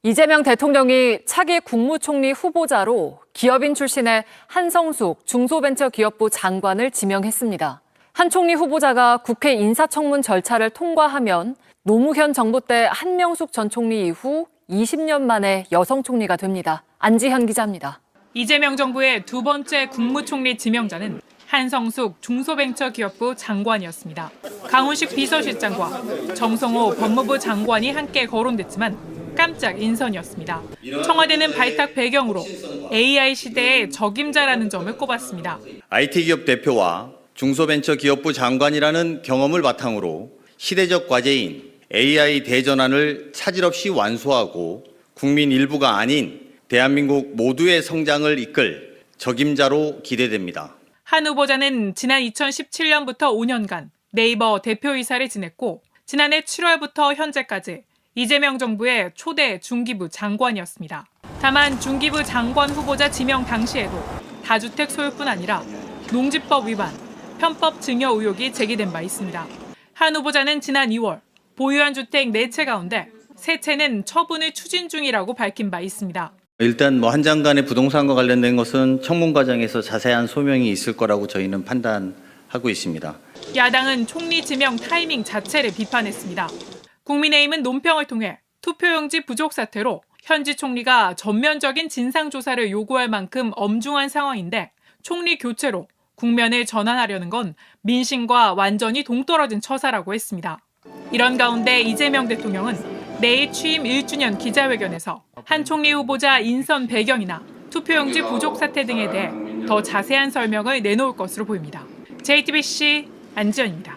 이재명 대통령이 차기 국무총리 후보자로 기업인 출신의 한성숙 중소벤처기업부 장관을 지명했습니다. 한 총리 후보자가 국회 인사청문 절차를 통과하면 노무현 정부 때 한명숙 전 총리 이후 20년 만에 여성 총리가 됩니다. 안지현 기자입니다. 이재명 정부의 두 번째 국무총리 지명자는 한성숙 중소벤처기업부 장관이었습니다. 강훈식 비서실장과 정성호 법무부 장관이 함께 거론됐지만 깜짝 인선이었습니다. 청와대는 발탁 배경으로 AI 시대의 적임자라는 점을 꼽았습니다. IT기업 대표와 중소벤처기업부 장관이라는 경험을 바탕으로 시대적 과제인 AI 대전환을 차질 없이 완수하고 국민 일부가 아닌 대한민국 모두의 성장을 이끌 적임자로 기대됩니다. 한 후보자는 지난 2017년부터 5년간 네이버 대표이사를 지냈고 지난해 7월부터 현재까지 이재명 정부의 초대 중기부 장관이었습니다. 다만 중기부 장관 후보자 지명 당시에도 다주택 소유뿐 아니라 농지법 위반, 편법 증여 의혹이 제기된 바 있습니다. 한 후보자는 지난 2월 보유한 주택 4채 가운데 3채는 처분을 추진 중이라고 밝힌 바 있습니다. 일단 한 장관의 부동산과 관련된 것은 청문 과정에서 자세한 소명이 있을 거라고 저희는 판단하고 있습니다. 야당은 총리 지명 타이밍 자체를 비판했습니다. 국민의힘은 논평을 통해 투표용지 부족 사태로 현지 총리가 전면적인 진상조사를 요구할 만큼 엄중한 상황인데 총리 교체로 국면을 전환하려는 건 민심과 완전히 동떨어진 처사라고 했습니다. 이런 가운데 이재명 대통령은 내일 취임 1주년 기자회견에서 한 총리 후보자 인선 배경이나 투표용지 부족 사태 등에 대해 더 자세한 설명을 내놓을 것으로 보입니다. JTBC 안지연입니다.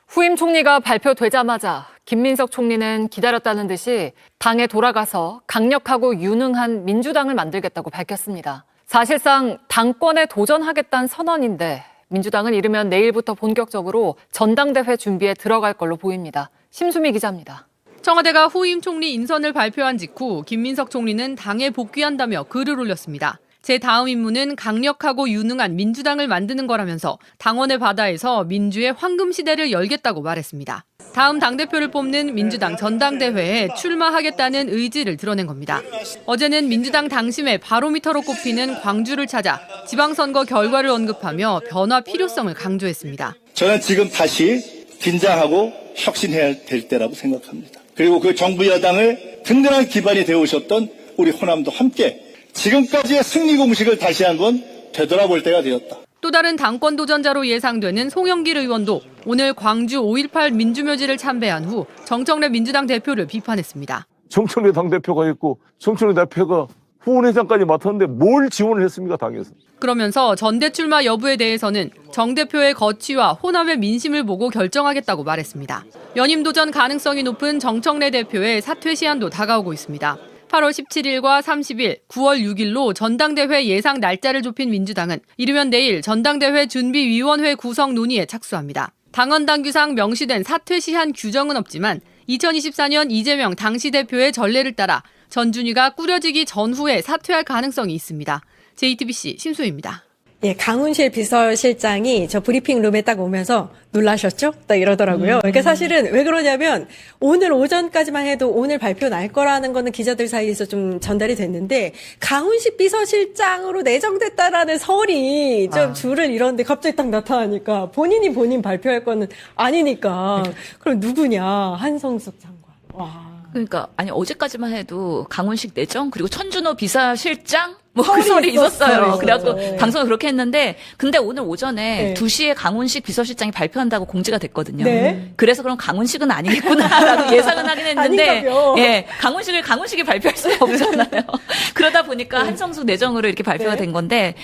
후임 총리가 발표되자마자 김민석 총리는 기다렸다는 듯이 당에 돌아가서 강력하고 유능한 민주당을 만들겠다고 밝혔습니다. 사실상 당권에 도전하겠다는 선언인데 민주당은 이르면 내일부터 본격적으로 전당대회 준비에 들어갈 걸로 보입니다. 심수미 기자입니다. 청와대가 후임 총리 인선을 발표한 직후 김민석 총리는 당에 복귀한다며 글을 올렸습니다. 제 다음 임무는 강력하고 유능한 민주당을 만드는 거라면서 당원의 바다에서 민주의 황금 시대를 열겠다고 말했습니다. 다음 당대표를 뽑는 민주당 전당대회에 출마하겠다는 의지를 드러낸 겁니다. 어제는 민주당 당심의 바로미터로 꼽히는 광주를 찾아 지방선거 결과를 언급하며 변화 필요성을 강조했습니다. 저는 지금 다시 긴장하고 혁신해야 될 때라고 생각합니다. 그리고 그 정부 여당을 든든한 기반이 되어오셨던 우리 호남도 함께 지금까지의 승리 공식을 다시 한번 되돌아볼 때가 되었다. 또 다른 당권 도전자로 예상되는 송영길 의원도 오늘 광주 5.18 민주묘지를 참배한 후 정청래 민주당 대표를 비판했습니다. 정청래 당대표가 있고 정청래 대표가 후원회장까지 맡았는데 뭘 지원을 했습니까, 당에서. 그러면서 전대 출마 여부에 대해서는 정 대표의 거취와 호남의 민심을 보고 결정하겠다고 말했습니다. 연임 도전 가능성이 높은 정청래 대표의 사퇴 시한도 다가오고 있습니다. 8월 17일과 30일, 9월 6일로 전당대회 예상 날짜를 좁힌 민주당은 이르면 내일 전당대회 준비위원회 구성 논의에 착수합니다. 당원 당규상 명시된 사퇴 시한 규정은 없지만 2024년 이재명 당시 대표의 전례를 따라 전준위가 꾸려지기 전후에 사퇴할 가능성이 있습니다. JTBC 심수희입니다. 예, 강훈실 비서실장이 저 브리핑 룸에 딱 오면서 놀라셨죠? 딱 이러더라고요. 그러니까 사실은 왜 그러냐면 오늘 오전까지만 해도 오늘 발표 날 거라는 거는 기자들 사이에서 좀 전달이 됐는데 강훈식 비서실장으로 내정됐다라는 설이 좀 줄을 이뤘는데 갑자기 딱 나타나니까 본인 발표할 거는 아니니까 그럼 누구냐? 한성숙 장관. 와. 그러니까 아니 어제까지만 해도 강훈식 내정 그리고 천준호 비서실장 그 설이 있었어요. 그래가지고 네. 방송을 그렇게 했는데 근데 오늘 오전에 네. 2시에 강훈식 비서실장이 발표한다고 공지가 됐거든요. 네. 그래서 그럼 강훈식은 아니겠구나라고 예상은 하긴 했는데 아닌가요? 예, 강훈식이 발표할 수가 없잖아요. 그러다 보니까 한성숙 내정으로 이렇게 발표가 된 건데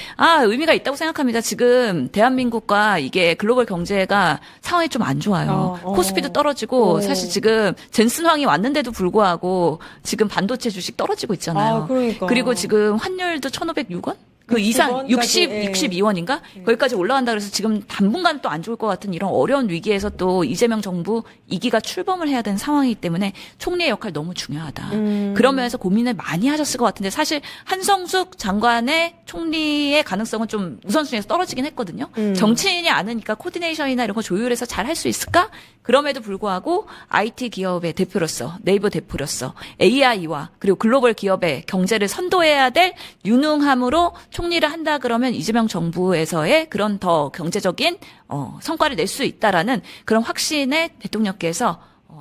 의미가 있다고 생각합니다. 지금 대한민국과 이게 글로벌 경제가 상황이 좀 안 좋아요. 코스피도 떨어지고 사실 지금 젠슨황이 왔는데도 불구하고 지금 반도체 주식 떨어지고 있잖아요. 그러니까. 그리고 지금 환율도 1,506원? 그 이상 60원까지, 62원인가? 거기까지 올라간다 그래서 지금 당분간 또 안 좋을 것 같은 이런 어려운 위기에서 또 이재명 정부 2기가 출범을 해야 되는 상황이기 때문에 총리의 역할 너무 중요하다. 그러면서 고민을 많이 하셨을 것 같은데 사실 한성숙 장관의 총리의 가능성은 좀 우선순위에서 떨어지긴 했거든요. 정치인이 아니니까 코디네이션이나 이런 거 조율해서 잘 할 수 있을까? 그럼에도 불구하고 IT 기업의 대표로서 네이버 대표로서 AI와 그리고 글로벌 기업의 경제를 선도해야 될 유능함으로 총리를 한다 그러면 이재명 정부에서의 그런 더 경제적인 성과를 낼 수 있다라는 그런 확신에 대통령께서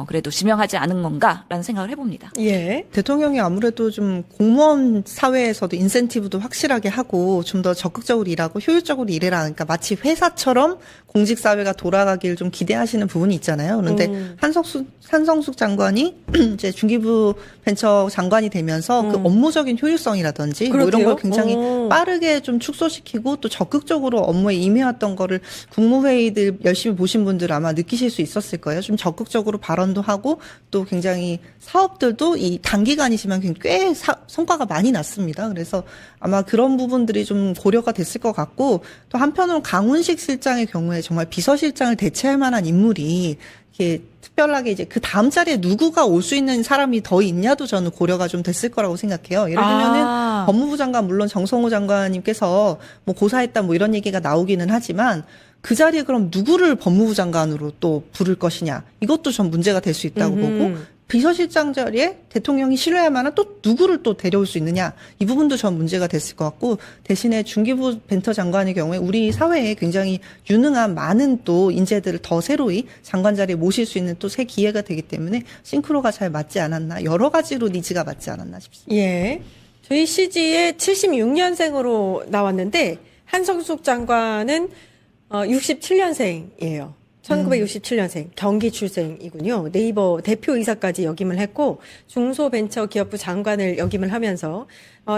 그래도 지명하지 않은 건가라는 생각을 해봅니다. 예. 대통령이 아무래도 좀 공무원 사회에서도 인센티브도 확실하게 하고 좀 더 적극적으로 일하고 효율적으로 일해라. 그러니까 마치 회사처럼 공직 사회가 돌아가길 좀 기대하시는 부분이 있잖아요. 그런데 한성숙 장관이 이제 중기부 벤처 장관이 되면서 그 업무적인 효율성이라든지 뭐 이런 걸 굉장히 빠르게 좀 축소시키고 또 적극적으로 업무에 임해왔던 거를 국무회의들 열심히 보신 분들 아마 느끼실 수 있었을 거예요. 좀 적극적으로 발언도 하고 또 굉장히 사업들도 이 단기간이지만 꽤 성과가 많이 났습니다. 그래서 아마 그런 부분들이 좀 고려가 됐을 것 같고 또 한편으로 강훈식 실장의 경우에 정말 비서실장을 대체할 만한 인물이 이렇게 특별하게 이제 그 다음 자리에 누구가 올 수 있는 사람이 더 있냐도 저는 고려가 좀 됐을 거라고 생각해요. 예를 들면은 법무부 장관 물론 정성호 장관님께서 뭐 고사했다 뭐 이런 얘기가 나오기는 하지만 그 자리에 그럼 누구를 법무부 장관으로 또 부를 것이냐 이것도 전 문제가 될 수 있다고 보고 비서실장 자리에 대통령이 신뢰할 만한 또 누구를 또 데려올 수 있느냐 이 부분도 전 문제가 됐을 것 같고 대신에 중기부 벤처 장관의 경우에 우리 사회에 굉장히 유능한 많은 또 인재들을 더 새로이 장관 자리에 모실 수 있는 또 새 기회가 되기 때문에 싱크로가 잘 맞지 않았나 여러 가지로 니즈가 맞지 않았나 싶습니다. 예. 저희 CG에 76년생으로 나왔는데 한성숙 장관은 67년생이에요. 1967년생 경기 출생이군요. 네이버 대표이사까지 역임을 했고 중소벤처기업부 장관을 역임을 하면서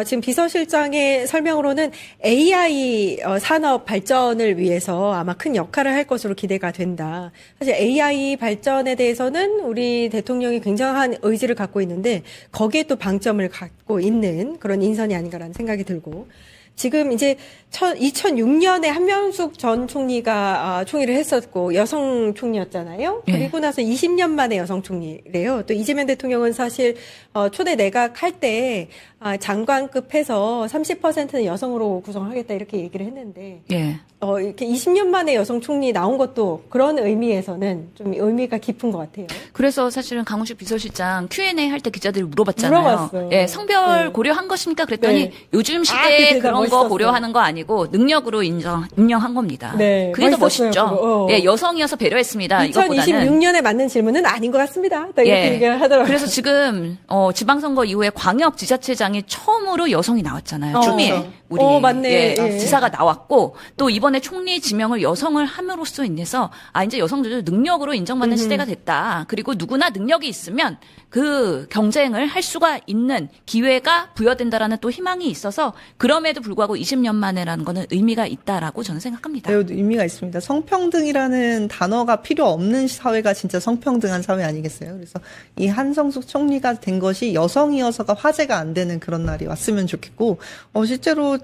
지금 비서실장의 설명으로는 AI 산업 발전을 위해서 아마 큰 역할을 할 것으로 기대가 된다. 사실 AI 발전에 대해서는 우리 대통령이 굉장한 의지를 갖고 있는데 거기에 또 방점을 갖고 있는 그런 인선이 아닌가라는 생각이 들고 지금 이제 2006년에 한명숙 전 총리가 총리를 했었고 여성 총리였잖아요. 그리고 나서 20년 만에 여성 총리래요. 또 이재명 대통령은 사실 초대 내각 할 때 장관급 해서 30%는 여성으로 구성하겠다 이렇게 얘기를 했는데 이렇게 20년 만에 여성 총리 나온 것도 그런 의미에서는 좀 의미가 깊은 것 같아요. 그래서 사실은 강훈식 비서실장 Q&A 할 때 기자들이 물어봤잖아요. 물어봤어요. 예, 성별 고려한 것입니까? 그랬더니 요즘 시대에 그런 멋있었어요. 거 고려하는 거 아니고 능력으로 임명한 겁니다. 네, 그게 더 멋있었어요, 멋있죠. 예, 여성이어서 배려했습니다. 2026년에 맞는 질문은 아닌 것 같습니다. 이렇게 얘기를 하더라고요. 그래서 지금 지방선거 이후에 광역 지자체장이 처음으로 여성이 나왔잖아요. 추미애 우리 맞네. 지사가 나왔고 또 이번에 총리 지명을 여성을 함으로써 인해서 이제 여성들도 능력으로 인정받는 시대가 됐다. 그리고 누구나 능력이 있으면 그 경쟁을 할 수가 있는 기회가 부여된다라는 또 희망이 있어서 그럼에도 불구하고 20년 만에라는 거는 의미가 있다라고 저는 생각합니다. 매우 의미가 있습니다. 성평등이라는 단어가 필요 없는 사회가 진짜 성평등한 사회 아니겠어요? 그래서 이 한성숙 총리가 된 것이 여성이어서가 화제가 안 되는 그런 날이 왔으면 좋겠고 실제로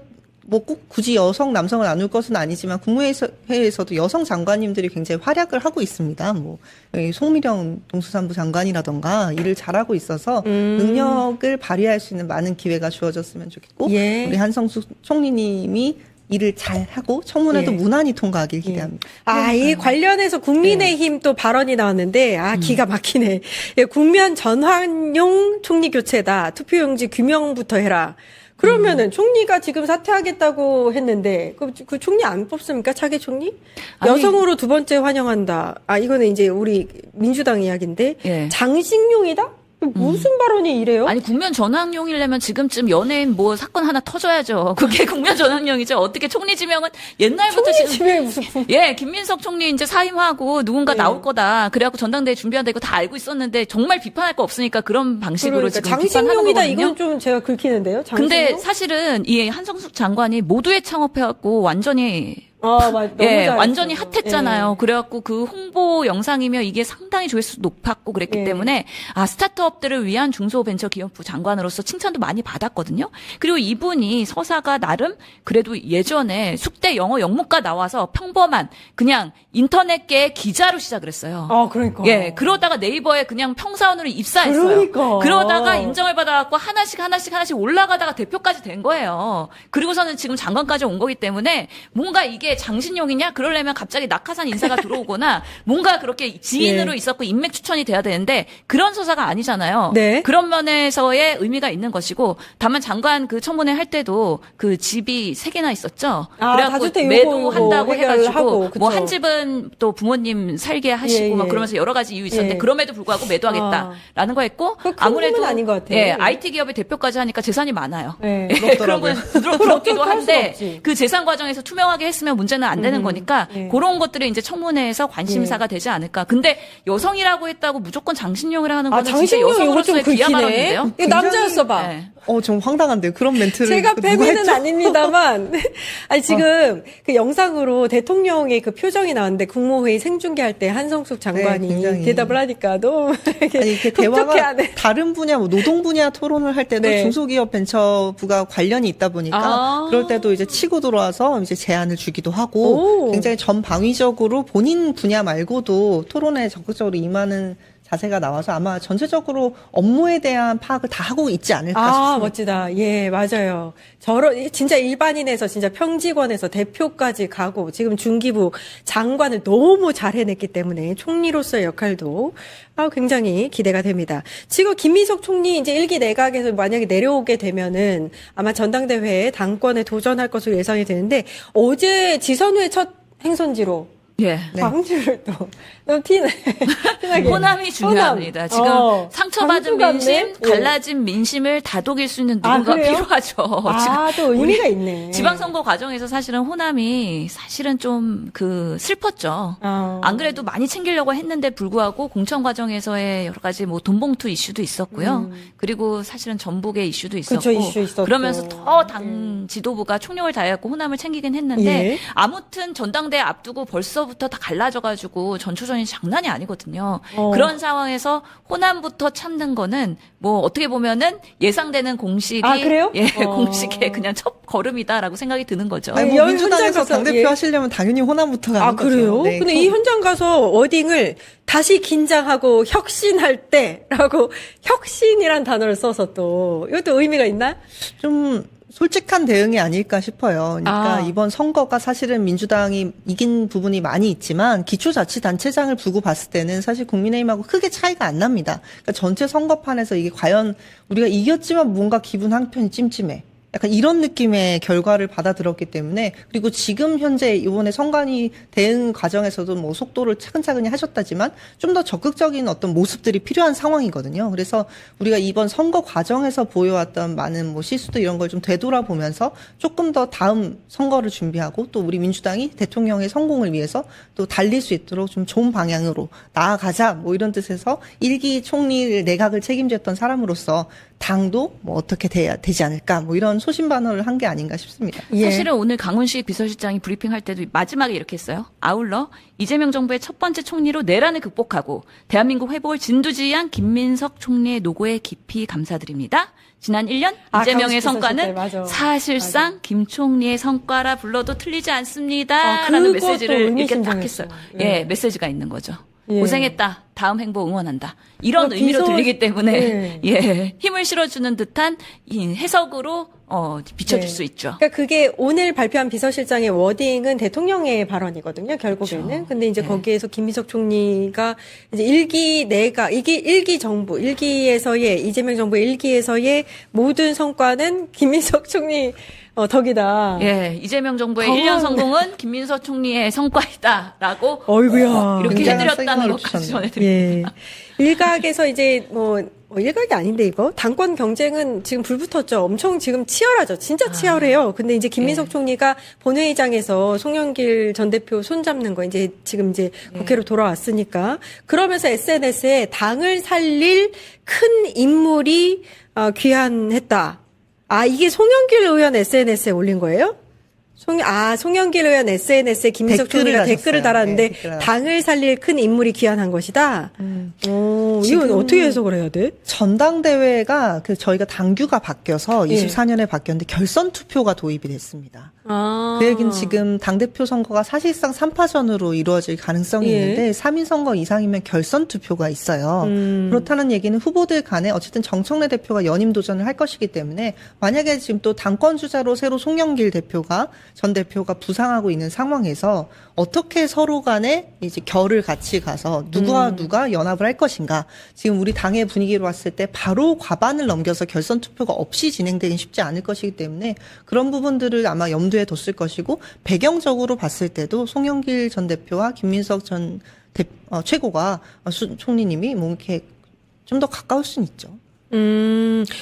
뭐 꼭 굳이 여성 남성을 나눌 것은 아니지만 국무회의에서도 여성 장관님들이 굉장히 활약을 하고 있습니다. 뭐 송미령 농수산부 장관이라던가 일을 잘하고 있어서 능력을 발휘할 수 있는 많은 기회가 주어졌으면 좋겠고 우리 한성숙 총리님이 일을 잘하고 청문회도 무난히 통과하길 기대합니다. 이 관련해서 국민의힘 또 발언이 나왔는데 기가 막히네. 국면 전환용 총리 교체다. 투표용지 규명부터 해라. 그러면은 총리가 지금 사퇴하겠다고 했는데 그 총리 안 뽑습니까? 차기 총리? 여성으로 두 번째 환영한다. 이거는 이제 우리 민주당 이야기인데 장식용이다? 무슨 발언이 이래요? 국면 전환용이려면 지금쯤 연예인 뭐 사건 하나 터져야죠. 그게 국면 전환용이죠. 어떻게 총리 지명은 옛날부터 지명이 무슨 김민석 총리 이제 사임하고 누군가 나올 거다. 그래갖고 전당대회 준비한다 이거 다 알고 있었는데 정말 비판할 거 없으니까 그런 방식으로 지금 비판하는 거거든요. 장식용이다 이건 좀 제가 긁히는데요. 장식용? 근데 사실은 이 한성숙 장관이 모두에 창업해갖고 완전히 너무 예, 잘했어요. 완전히 핫했잖아요. 예. 그래갖고 그 홍보 영상이며 이게 상당히 조회수 높았고 그랬기 예. 때문에 스타트업들을 위한 중소벤처기업부 장관으로서 칭찬도 많이 받았거든요. 그리고 이분이 서사가 나름 그래도 예전에 숙대 영어 영문과 나와서 평범한 그냥 인터넷계 기자로 시작을 했어요. 그러니까. 예, 그러다가 네이버에 그냥 평사원으로 입사했어요. 그러니까. 그러다가 인정을 받아갖고 하나씩 올라가다가 대표까지 된 거예요. 그리고서는 지금 장관까지 온 거기 때문에 뭔가 이게 장신용이냐? 그러려면 갑자기 낙하산 인사가 들어오거나 뭔가 그렇게 지인으로 예. 있었고 인맥 추천이 돼야 되는데 그런 서사가 아니잖아요. 네. 그런 면에서의 의미가 있는 것이고 다만 장관 그 청문회 할 때도 그 집이 3개나 있었죠. 그래갖고 다주택 매도한다고 해가지고 해결하고, 뭐 그쵸. 한 집은 또 부모님 살게 하시고 예, 막 예. 그러면서 여러 가지 이유 있었는데 예. 그럼에도 불구하고 매도하겠다라는 거 했고 큰 아무래도 꿈은 아닌 것 같아요. 예, 예. IT 기업의 대표까지 하니까 재산이 많아요. 예. 그런 건 부럽기도 그럴 수가 한데 없지. 그 재산 과정에서 투명하게 했으면 문제는 안 되는 거니까 예. 그런 것들이 이제 청문회에서 관심사가 되지 않을까. 근데 여성이라고 했다고 무조건 장신용이라 하는 거는 진짜 장신용 이거 좀 여성으로서의 비하 긁히네. 발언인데요. 이거 남자였어 봐. 네. 좀 황당한데요. 그런 멘트를 제가 누가 패미는 했죠? 아닙니다만, 아니 지금 그 영상으로 대통령의 그 표정이 나왔는데 국무회의 생중계할 때 한성숙 장관이 네, 굉장히. 대답을 하니까 너무 이렇게 대화가 다른 분야, 뭐 노동 분야 토론을 할 때도 네. 중소기업 벤처부가 관련이 있다 보니까 그럴 때도 이제 치고 들어와서 이제 제안을 주기도 하고 오. 굉장히 전방위적으로 본인 분야 말고도 토론에 적극적으로 임하는 자세가 나와서 아마 전체적으로 업무에 대한 파악을 다 하고 있지 않을까 싶습니다. 멋지다. 예, 맞아요. 진짜 일반인에서 진짜 평직원에서 대표까지 가고 지금 중기부 장관을 너무 잘 해냈기 때문에 총리로서의 역할도 굉장히 기대가 됩니다. 지금 김민석 총리 이제 1기 내각에서 만약에 내려오게 되면은 아마 전당대회에 당권에 도전할 것으로 예상이 되는데 어제 지선후의 첫 행선지로 예. 광주를 또 너무 티나게 호남이 중요합니다. 지금 상처받은 광주 같네? 민심, 갈라진 민심을 다독일 수 있는 누군가 그래요? 필요하죠. 또 의미가 있네. 지방선거 과정에서 사실은 호남이 사실은 좀 슬펐죠. 안 그래도 많이 챙기려고 했는데 불구하고 공천 과정에서의 여러 가지 뭐 돈봉투 이슈도 있었고요. 그리고 사실은 전북의 이슈도 있었고. 그쵸, 이슈 있었고. 그러면서 더 당 지도부가 총력을 다해갖고 호남을 챙기긴 했는데 예. 아무튼 전당대회 앞두고 벌써부터 다 갈라져가지고 전초전이 장난이 아니거든요. 어. 그런 상황에서 호남부터 찾는 거는 뭐 어떻게 보면은 예상되는 공식이 그래요? 예, 공식의 그냥 첫 걸음이다라고 생각이 드는 거죠. 아니, 여- 민주당에서 현장 가서, 당대표 예. 하시려면 당연히 호남부터 가는 거죠. 그래요? 네, 근데 이 현장 가서 워딩을 다시 긴장하고 혁신할 때라고 혁신이란 단어를 써서 또 이것도 의미가 있나? 좀 솔직한 대응이 아닐까 싶어요. 그러니까 이번 선거가 사실은 민주당이 이긴 부분이 많이 있지만 기초자치단체장을 두고 봤을 때는 사실 국민의힘하고 크게 차이가 안 납니다. 그러니까 전체 선거판에서 이게 과연 우리가 이겼지만 뭔가 기분 한편이 찜찜해. 약간 이런 느낌의 결과를 받아들였기 때문에 그리고 지금 현재 이번에 선관위 대응 과정에서도 뭐 속도를 차근차근히 하셨다지만 좀 더 적극적인 어떤 모습들이 필요한 상황이거든요. 그래서 우리가 이번 선거 과정에서 보여왔던 많은 뭐 실수도 이런 걸 좀 되돌아보면서 조금 더 다음 선거를 준비하고 또 우리 민주당이 대통령의 성공을 위해서 또 달릴 수 있도록 좀 좋은 방향으로 나아가자 뭐 이런 뜻에서 1기 총리 내각을 책임졌던 사람으로서 당도 뭐 어떻게 돼야 되지 않을까 뭐 이런 소신반언을 한 게 아닌가 싶습니다. 예. 사실은 오늘 강훈식 비서실장이 브리핑할 때도 마지막에 이렇게 했어요. 아울러 이재명 정부의 첫 번째 총리로 내란을 극복하고 대한민국 회복을 진두지휘한 김민석 총리의 노고에 깊이 감사드립니다. 지난 1년 이재명의 강훈식 성과는 비서실장, 맞아. 사실상 김 총리의 성과라 불러도 틀리지 않습니다. 라는 그것도 메시지를 이렇게 딱 의미심장했어. 했어요. 예. 예, 메시지가 있는 거죠. 예. 고생했다. 다음 행보 응원한다. 이런 그러니까 의미로 비서- 들리기 때문에 예. 예, 힘을 실어주는 듯한 이 해석으로 비춰질 네. 수 있죠. 그러니까 그게 오늘 발표한 비서실장의 워딩은 대통령의 발언이거든요, 결국에는. 그렇죠. 근데 이제 네. 거기에서 김민석 총리가 이제 1기 내각, 1기 정부, 1기에서의, 이재명 정부의 1기에서의 모든 성과는 김민석 총리 덕이다. 예, 이재명 정부의 강한- 1년 성공은 김민석 총리의 성과이다라고 어이구야. 이렇게 굉장한 해드렸다는 시그널을 것까지 주셨네요. 전해드립니다. 예. 일각에서 이제 일각이 아닌데 이거 당권 경쟁은 지금 불붙었죠. 엄청 지금 치열하죠. 진짜 치열해요. 근데 이제 김민석 네. 총리가 본회의장에서 송영길 전 대표 손잡는 거 이제 지금 이제 국회로 돌아왔으니까 그러면서 SNS에 당을 살릴 큰 인물이 귀환했다. 이게 송영길 의원 SNS에 올린 거예요? 송영길 의원 SNS에 김민석 댓글을 총리가 하셨어요. 댓글을 달았는데 네, 댓글을 당을 살릴 큰 인물이 귀환한 것이다. 이건 지금 어떻게 해석을 해야 돼? 전당대회가 저희가 당규가 바뀌어서 24년에 바뀌었는데 결선 투표가 도입이 됐습니다. 그 얘기는 지금 당대표 선거가 사실상 3파전으로 이루어질 가능성이 있는데 3인 선거 이상이면 결선 투표가 있어요. 그렇다는 얘기는 후보들 간에 어쨌든 정청래 대표가 연임 도전을 할 것이기 때문에 만약에 지금 또 당권 주자로 새로 송영길 대표가 전 대표가 부상하고 있는 상황에서 어떻게 서로 간에 이제 결을 같이 가서 누가 연합을 할 것인가. 지금 우리 당의 분위기로 봤을 때 바로 과반을 넘겨서 결선 투표가 없이 진행되긴 쉽지 않을 것이기 때문에 그런 부분들을 아마 염두에 뒀을 것이고 배경적으로 봤을 때도 송영길 전 대표와 김민석 전 최고가 총리님이 뭐 이렇게 좀 더 가까울 수는 있죠.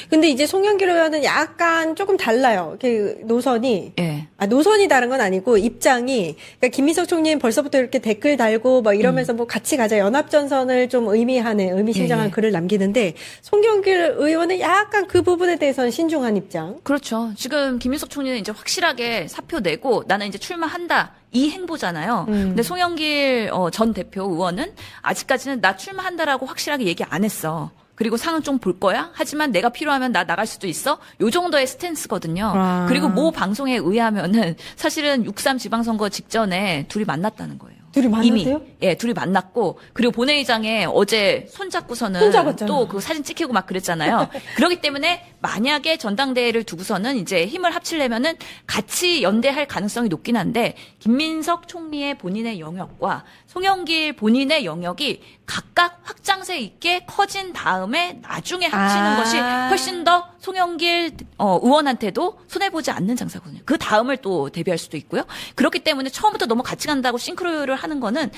근데 이제 송영길 의원은 약간 조금 달라요. 그 노선이. 예. 노선이 다른 건 아니고 입장이. 그러니까 김민석 총리는 벌써부터 이렇게 댓글 달고 막 이러면서 뭐 같이 가자. 연합전선을 좀 의미심장한 예. 글을 남기는데 송영길 의원은 약간 그 부분에 대해서는 신중한 입장. 그렇죠. 지금 김민석 총리는 이제 확실하게 사표 내고 나는 이제 출마한다. 이 행보잖아요. 근데 송영길 전 대표 의원은 아직까지는 나 출마한다라고 확실하게 얘기 안 했어. 그리고 상은 좀 볼 거야? 하지만 내가 필요하면 나 나갈 수도 있어? 요 정도의 스탠스거든요. 그리고 모 방송에 의하면은 사실은 6.3 지방선거 직전에 둘이 만났다는 거예요. 둘이 만났어요? 이미. 예, 둘이 만났고 그리고 본회의장에 어제 손잡고서는 손잡았잖아. 또 그 사진 찍히고 막 그랬잖아요. 그렇기 때문에 만약에 전당대회를 두고서는 이제 힘을 합치려면은 같이 연대할 가능성이 높긴 한데 김민석 총리의 본인의 영역과 송영길 본인의 영역이 각각 확장세 있게 커진 다음에 나중에 합치는 것이 훨씬 더 송영길 의원한테도 손해보지 않는 장사거든요. 그 다음을 또 대비할 수도 있고요. 그렇기 때문에 처음부터 너무 같이 간다고 싱크로를 하는 거는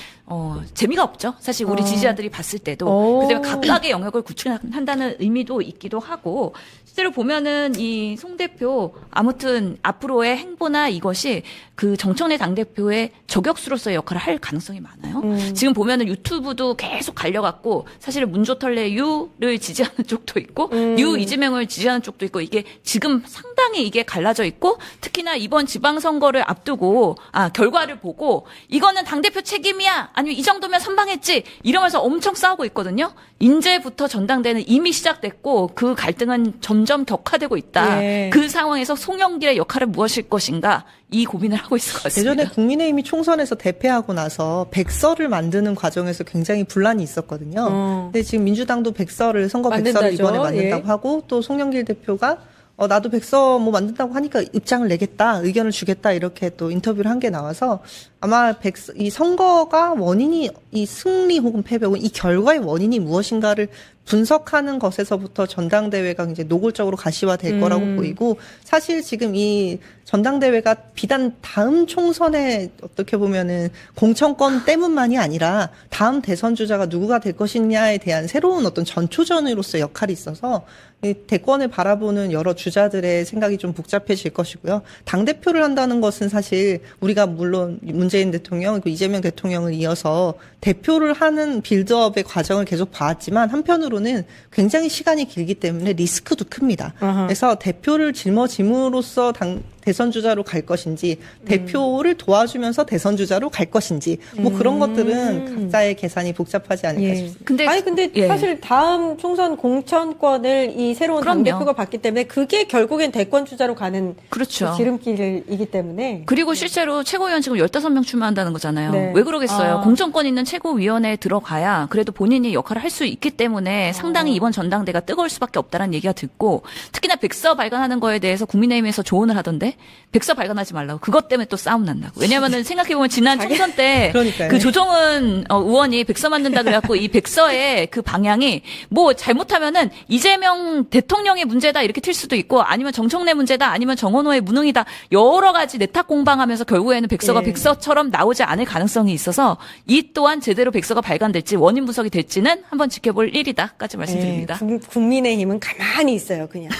재미가 없죠. 사실 우리 지지자들이 봤을 때도. 그다음에 각각의 영역을 구축한다는 의미도 있기도 하고 실제로 보면은 이 송 대표 아무튼 앞으로의 행보나 이것이 그 정청래 당대표의 저격수로서의 역할을 할 가능성이 많아요. 지금 보면은 유튜브도 계속 갈려갖고 사실은 문조털레 유를 지지하는 쪽도 있고 유 이재명을 지지하는 쪽도 있고 이게 지금 상당히 이게 갈라져 있고 특히나 이번 지방선거를 앞두고 결과를 보고 이거는 당대표 책임이야 아니면 이 정도면 선방했지 이러면서 엄청 싸우고 있거든요. 인제부터 전당대회는 이미 시작됐고 그 갈등은 점점 격화되고 있다. 예. 그 상황에서 송영길의 역할은 무엇일 것인가 이 고민을 하고 있을 것 같습니다. 예전에 국민의힘이 총선에서 대패하고 나서 백서를 만드는 과정에서 굉장히 분란이 있었거든요. 근데 지금 민주당도 선거 백서를 만든다죠. 이번에 만든다고 예. 하고 또 송영길 대표가 나도 백서 뭐 만든다고 하니까 입장을 내겠다, 의견을 주겠다 이렇게 또 인터뷰를 한 게 나와서 아마 이 선거가 원인이 이 승리 혹은 패배 혹은 이 결과의 원인이 무엇인가를 분석하는 것에서부터 전당대회가 이제 노골적으로 가시화될 거라고 보이고 사실 지금 이 전당대회가 비단 다음 총선에 어떻게 보면은 공천권 때문만이 아니라 다음 대선 주자가 누구가 될 것이냐에 대한 새로운 어떤 전초전으로서 역할이 있어서 이 대권을 바라보는 여러 주자들의 생각이 좀 복잡해질 것이고요. 당대표를 한다는 것은 사실 우리가 물론 문재인 대통령, 이재명 대통령을 이어서 대표를 하는 빌드업의 과정을 계속 봐왔지만 한편으로는 굉장히 시간이 길기 때문에 리스크도 큽니다. 그래서 대표를 짊어짐으로써 대선 주자로 갈 것인지 대표를 도와주면서 대선 주자로 갈 것인지 뭐 그런 것들은 각자의 계산이 복잡하지 않을까 싶습니다. 근데 예. 사실 다음 총선 공천권을 이 새로운 그럼요. 당대표가 받기 때문에 그게 결국엔 대권 주자로 가는 그렇죠. 지름길이기 때문에 그리고 실제로 최고위원 지금 15명 출마한다는 거잖아요. 네. 왜 그러겠어요? 공천권 있는 최고위원회에 들어가야 그래도 본인이 역할을 할 수 있기 때문에 상당히 이번 전당대가 뜨거울 수밖에 없다는 얘기가 듣고 특히나 백서 발간하는 거에 대해서 국민의힘에서 조언을 하던데 백서 발간하지 말라고. 그것 때문에 또 싸움 난다고. 왜냐면은 생각해보면 지난 총선 때 그 조정은 의원이 백서 만든다 그래갖고 이 백서의 그 방향이 뭐 잘못하면은 이재명 대통령의 문제다 이렇게 튈 수도 있고 아니면 정청래 문제다 아니면 정원호의 무능이다 여러 가지 내탁 공방하면서 결국에는 백서가 백서처럼 나오지 않을 가능성이 있어서 이 또한 제대로 백서가 발간될지 원인 분석이 될지는 한번 지켜볼 일이다까지 말씀드립니다. 국민의힘은 가만히 있어요, 그냥.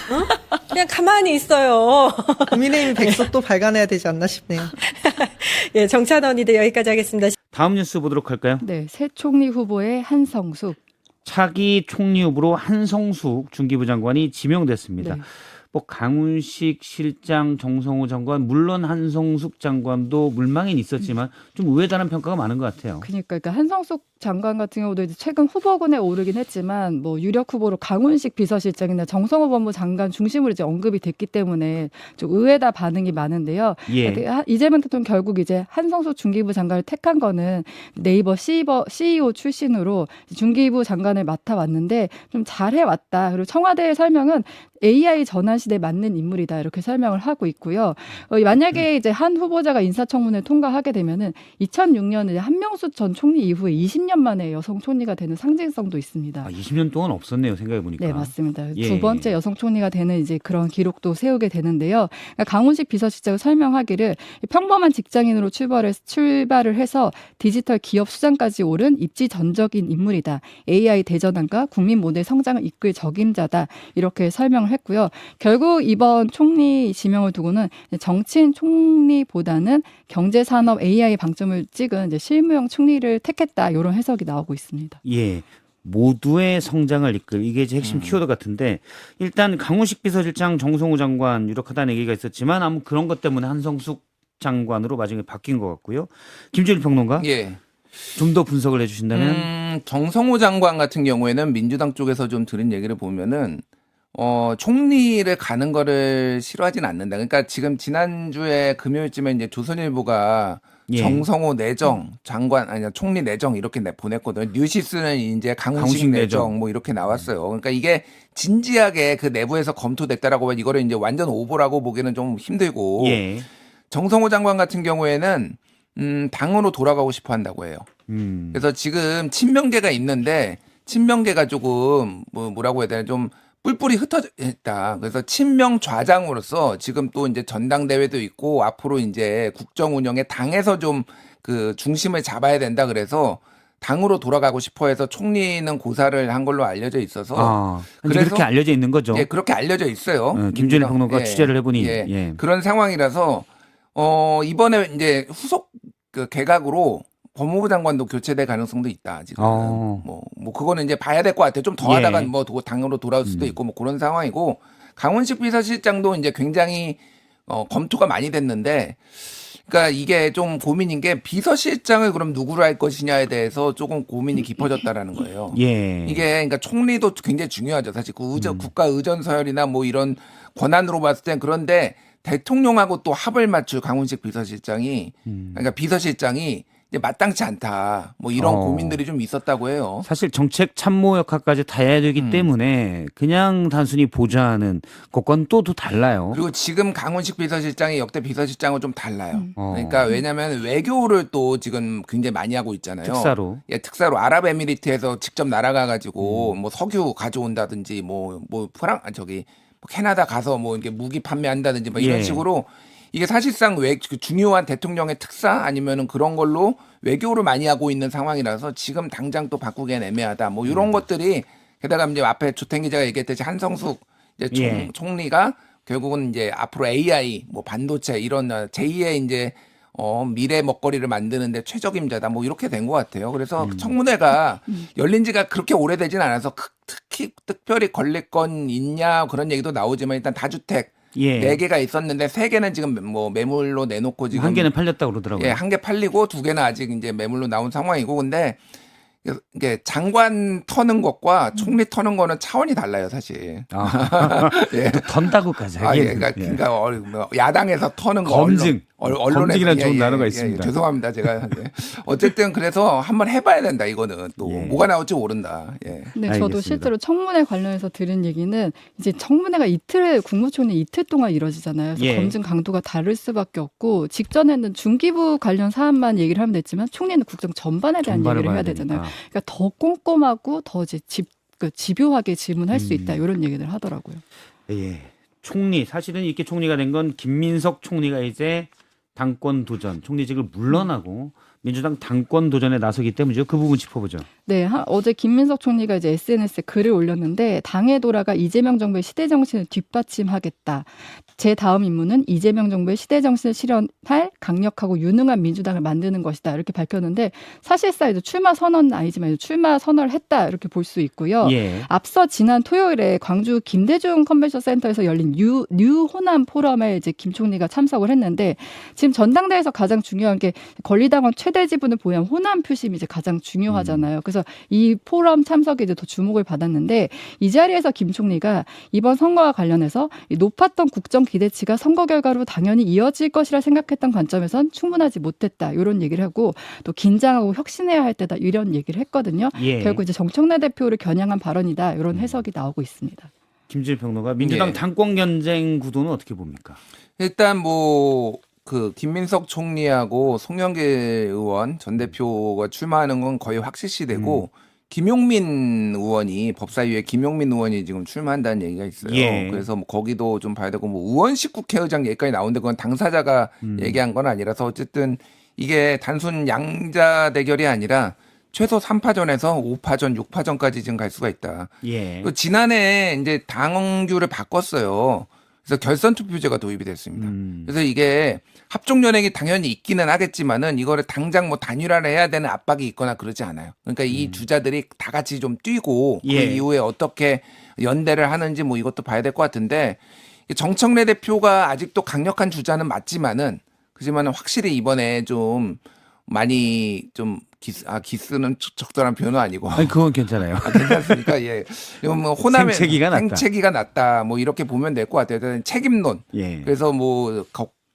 그냥 가만히 있어요. 국민의힘 백서 또 발간해야 되지 않나 싶네요. 예, 정찬원 의대 여기까지 하겠습니다. 다음 뉴스 보도록 할까요? 네, 새 총리 후보의 한성숙. 차기 총리 후보로 한성숙 중기부 장관이 지명됐습니다. 네. 뭐 강훈식 실장, 정성호 장관, 물론 한성숙 장관도 물망엔 있었지만 좀 우회다는 평가가 많은 것 같아요. 그러니까 한성숙 장관 같은 경우도 이제 최근 후보군에 오르긴 했지만 뭐 유력 후보로 강훈식 비서실장이나 정성호 법무 장관 중심으로 이제 언급이 됐기 때문에 좀 의외다 반응이 많은데요. 예. 이재명 대통령 결국 이제 한성숙 중기부 장관을 택한 거는 네이버 CEO 출신으로 중기부 장관을 맡아왔는데 좀 잘해왔다. 그리고 청와대의 설명은 AI 전환 시대에 맞는 인물이다 이렇게 설명을 하고 있고요. 만약에 이제 한 후보자가 인사청문회 통과하게 되면은 2006년에 한명수 전 총리 이후에 20년 만에 여성 총리가 되는 상징성도 있습니다. 20년 동안 없었네요. 생각해 보니까. 네, 맞습니다. 예. 두 번째 여성 총리가 되는 이제 그런 기록도 세우게 되는데요. 그러니까 강훈식 비서실장이 설명하기를 평범한 직장인으로 출발을 해서 디지털 기업 수장까지 오른 입지전적인 인물이다. AI 대전환과 국민 모델 성장을 이끌 적임자다. 이렇게 설명을 했고요. 결국 이번 총리 지명을 두고는 정치인 총리보다는 경제산업 AI 방점을 찍은 이제 실무형 총리를 택했다. 이런 해석이 나오고 있습니다. 예. 모두의 성장을 이끌 이게 이제 핵심 키워드 같은데 일단 강훈식 비서실장, 정성호 장관 유력하다는 얘기가 있었지만 아무 그런 것 때문에 한성숙 장관으로 마지막에 바뀐 것 같고요. 김준일 평론가, 예. 좀 더 분석을 해주신다면 정성호 장관 같은 경우에는 민주당 쪽에서 좀 들은 얘기를 보면은 총리를 가는 거를 싫어하진 않는다. 그러니까 지금 지난주에 금요일쯤에 이제 조선일보가 예. 정성호 내정 장관 아니야 총리 내정 이렇게 보냈거든요. 뉴시스는 이제 강훈식 내정 뭐 이렇게 나왔어요. 그러니까 이게 진지하게 그 내부에서 검토됐다라고 하면 이거를 이제 완전 오보라고 보기는 좀 힘들고 예. 정성호 장관 같은 경우에는 당으로 돌아가고 싶어 한다고 해요. 그래서 지금 친명계가 있는데 친명계가 조금 뭐라고 해야 되나 좀 뿔뿔이 흩어져 있다. 그래서 친명 좌장으로서 지금 또 이제 전당대회도 있고 앞으로 이제 국정 운영에 당에서 좀 그 중심을 잡아야 된다. 그래서 당으로 돌아가고 싶어 해서 총리는 고사를 한 걸로 알려져 있어서 그래서 그렇게 알려져 있는 거죠. 예, 그렇게 알려져 있어요. 김준일 평론가 예, 취재를 해보니 예, 그런 상황이라서 이번에 이제 후속 그 개각으로 법무부 장관도 교체될 가능성도 있다. 지금 뭐 그거는 이제 봐야 될 것 같아요. 좀 더 하다가 뭐 당으로 돌아올 수도 있고 뭐 그런 상황이고 강훈식 비서실장도 이제 굉장히 검토가 많이 됐는데, 그러니까 이게 좀 고민인 게 비서실장을 그럼 누구로 할 것이냐에 대해서 조금 고민이 깊어졌다라는 거예요. 예. 이게 그러니까 총리도 굉장히 중요하죠. 사실 그 국가 의전 서열이나 뭐 이런 권한으로 봤을 땐 그런데 대통령하고 또 합을 맞출 강훈식 비서실장이 그러니까 비서실장이 이제 마땅치 않다. 뭐 이런 고민들이 좀 있었다고 해요. 사실 정책 참모 역할까지 다 해야 되기 때문에 그냥 단순히 보좌하는 것과는 또 달라요. 그리고 지금 강훈식 비서실장이 역대 비서실장은 좀 달라요. 그러니까 왜냐하면 외교를 또 지금 굉장히 많이 하고 있잖아요. 특사로. 예, 특사로 아랍에미리트에서 직접 날아가가지고 뭐 석유 가져온다든지 뭐 캐나다 가서 뭐 이렇게 무기 판매한다든지 뭐 이런 식으로 이게 사실상 중요한 대통령의 특사 아니면은 그런 걸로 외교를 많이 하고 있는 상황이라서 지금 당장 또 바꾸기엔 애매하다. 뭐 이런 것들이 게다가 이제 앞에 조태인 기자가 얘기했듯이 한성숙 이제 총리가 결국은 이제 앞으로 AI 뭐 반도체 이런 제2의 이제 미래 먹거리를 만드는데 최적임자다. 뭐 이렇게 된 것 같아요. 그래서 청문회가 열린 지가 그렇게 오래되진 않아서 특별히 걸릴 건 있냐 그런 얘기도 나오지만 일단 다주택 4개가 있었는데 3개는 지금 뭐 매물로 내놓고 지금 1개는 팔렸다고 그러더라고요. 예, 1개 팔리고 2개는 아직 이제 매물로 나온 상황이고, 근데 이게 장관 터는 것과 총리 터는 거는 차원이 달라요, 사실. 예. 또 턴다고까지 하긴. 그러니까 야당에서 터는 거 검증. 언론에 좋은 단어가 있습니다. 죄송합니다, 제가. 어쨌든 그래서 한번 해봐야 된다. 이거는 또 뭐가 나올지 모른다. 예. 네, 저도 실제로 청문회 관련해서 들은 얘기는 이제 청문회가 국무총리 이틀 동안 이뤄지잖아요. 그래서 검증 강도가 다를 수밖에 없고 직전에는 중기부 관련 사안만 얘기를 하면 됐지만 총리는 국정 전반에 대한 얘기를 해야 되잖아요. 그러니까 더 꼼꼼하고 더 이제 집요하게 질문할 수 있다 이런 얘기를 하더라고요. 예. 총리 사실은 이렇게 총리가 된 건 김민석 총리가 이제 당권 도전 총리직을 물러나고 민주당 당권 도전에 나서기 때문이죠. 그 부분 짚어보죠. 네, 어제 김민석 총리가 이제 SNS에 글을 올렸는데 당에 돌아가 이재명 정부의 시대 정신을 뒷받침하겠다. 제 다음 임무는 이재명 정부의 시대 정신을 실현할 강력하고 유능한 민주당을 만드는 것이다. 이렇게 밝혔는데 사실상 이제 출마 선언은 아니지만 출마 선언을 했다. 이렇게 볼 수 있고요. 예. 앞서 지난 토요일에 광주 김대중 컨벤션 센터에서 열린 뉴 호남 포럼에 이제 김 총리가 참석을 했는데 지금 전당대회에서 가장 중요한 게 권리당원 최대 지분을 보유한 호남 표심이 이제 가장 중요하잖아요. 그래서 이 포럼 참석에 이제 더 주목을 받았는데 이 자리에서 김 총리가 이번 선거와 관련해서 이 높았던 국정 기대치가 선거 결과로 당연히 이어질 것이라 생각했던 관점에선 충분하지 못했다. 이런 얘기를 하고 또 긴장하고 혁신해야 할 때다. 이런 얘기를 했거든요. 예. 결국 이제 정청래 대표를 겨냥한 발언이다. 이런 해석이 나오고 있습니다. 김진일 평론가, 민주당 예. 당권 경쟁 구도는 어떻게 봅니까? 일단 김민석 총리하고 송영길 의원 전 대표가 출마하는 건 거의 확실시되고 김용민 의원이 법사위에 김용민 의원이 지금 출마한다는 얘기가 있어요. 예. 그래서 거기도 좀 봐야 되고 의원식 국회의장 얘기까지 나오는데 그건 당사자가 얘기한 건 아니라서 어쨌든 이게 단순 양자 대결이 아니라 최소 3파전에서 5파전, 6파전까지 지금 갈 수가 있다. 예. 또 지난해 이제 당규를 바꿨어요. 그래서 결선 투표제가 도입이 됐습니다. 그래서 이게 합종 연행이 당연히 있기는 하겠지만은 이거를 당장 단일화를 해야 되는 압박이 있거나 그러지 않아요. 그러니까 이 주자들이 다 같이 좀 뛰고 그 예. 이후에 어떻게 연대를 하는지 이것도 봐야 될 것 같은데 정청래 대표가 아직도 강력한 주자는 맞지만은 그지만은 확실히 이번에 좀 많이 좀 기스는 적절한 표현은 아니고. 아니, 그건 괜찮아요. 괜찮습니까? 예. 이건 호남의 생채기가 낫다. 이렇게 보면 될 것 같아요. 책임론. 예. 그래서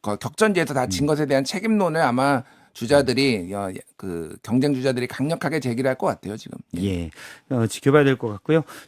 격전지에서 다 진 것에 대한 책임론을 아마 주자들이 경쟁 주자들이 강력하게 제기를 할 것 같아요, 지금. 예. 지켜봐야 될 것 같고요.